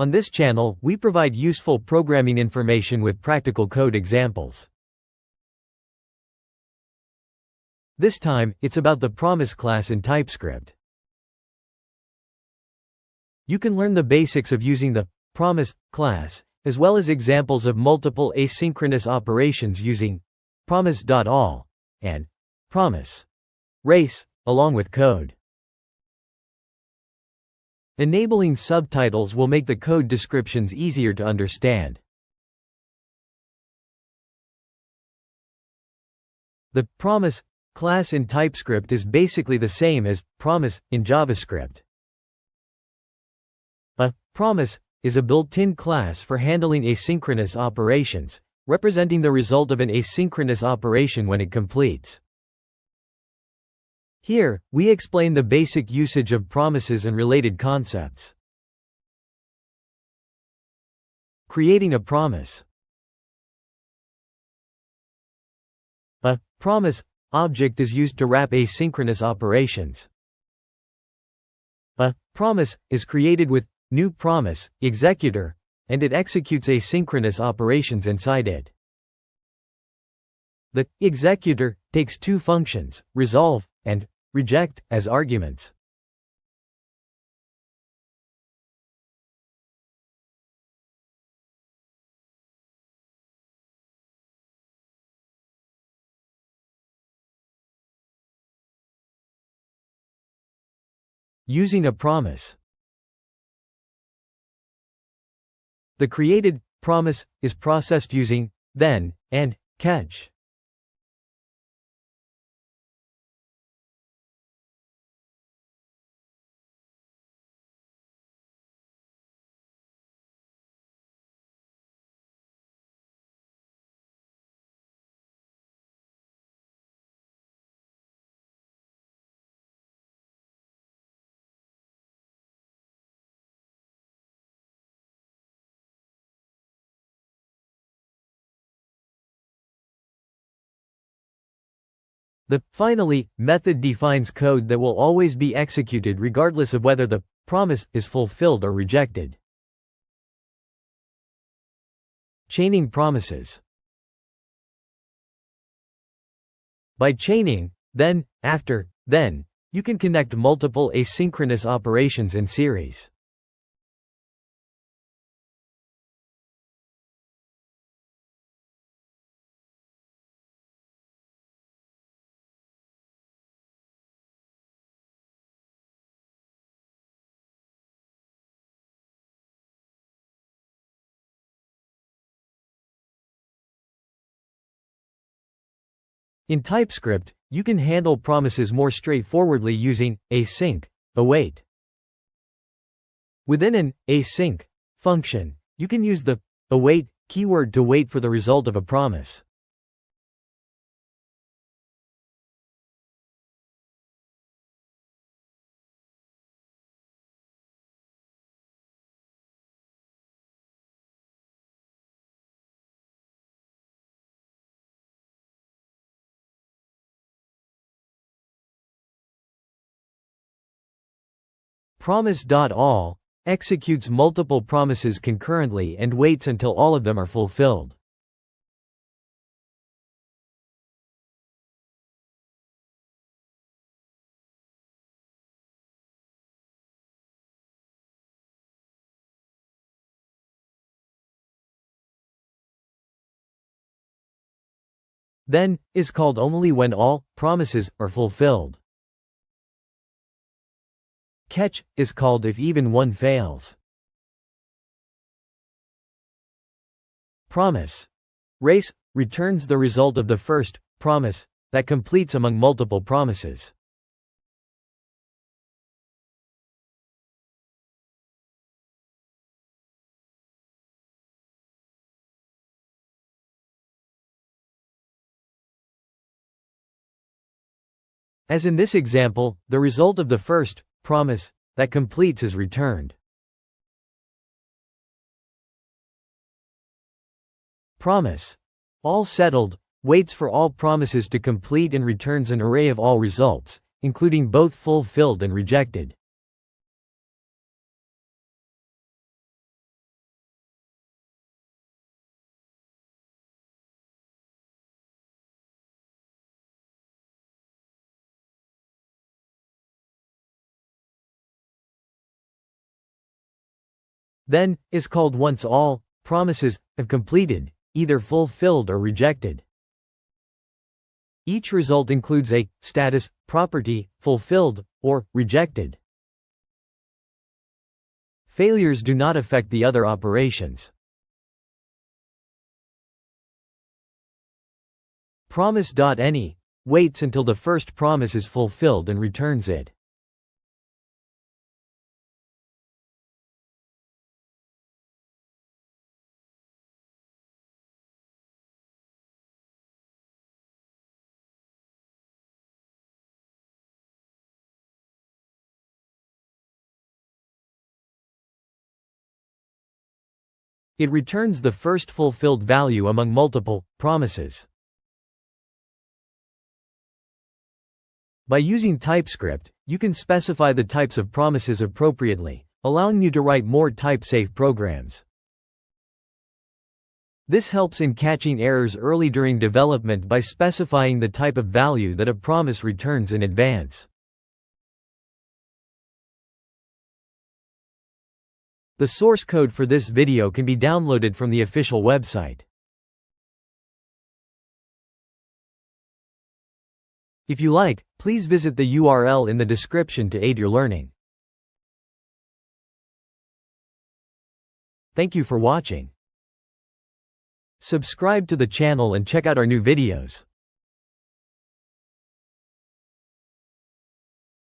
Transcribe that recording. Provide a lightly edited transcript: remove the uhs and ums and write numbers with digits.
On this channel, we provide useful programming information with practical code examples. This time, it's about the promise class in TypeScript. You can learn the basics of using the promise class, as well as examples of multiple asynchronous operations using promise.all and promise race, along with code. Enabling subtitles will make the code descriptions easier to understand. The promise class in TypeScript is basically the same as promise in JavaScript. A promise is a built-in class for handling asynchronous operations, representing the result of an asynchronous operation when it completes. Here, we explain the basic usage of promises and related concepts. Creating a promise. A promise object is used to wrap asynchronous operations. A promise is created with new promise executor, and it executes asynchronous operations inside it. The executor takes two functions, resolve and reject, as arguments. Using a promise. The created promise is processed using then and catch. The finally method defines code that will always be executed regardless of whether the promise is fulfilled or rejected. Chaining promises. By chaining, then, after, then, you can connect multiple asynchronous operations in series. In TypeScript, you can handle promises more straightforwardly using async, await. Within an async function, you can use the await keyword to wait for the result of a promise. Promise.all executes multiple promises concurrently and waits until all of them are fulfilled. Then is called only when all promises are fulfilled. Catch is called if even one fails. Promise race returns the result of the first promise that completes among multiple promises. As in this example, the result of the first promise that completes is returned. Promise all settled waits for all promises to complete and returns an array of all results, including both fulfilled and rejected. then is called once all promises have completed, either fulfilled or rejected. Each result includes a status property, fulfilled or rejected. Failures do not affect the other operations. Promise.any waits until the first promise is fulfilled and returns it. It returns the first fulfilled value among multiple promises. By using TypeScript, you can specify the types of promises appropriately, allowing you to write more type-safe programs. This helps in catching errors early during development by specifying the type of value that a promise returns in advance. The source code for this video can be downloaded from the official website. If you like, please visit the URL in the description to aid your learning. Thank you for watching. Subscribe to the channel and check out our new videos.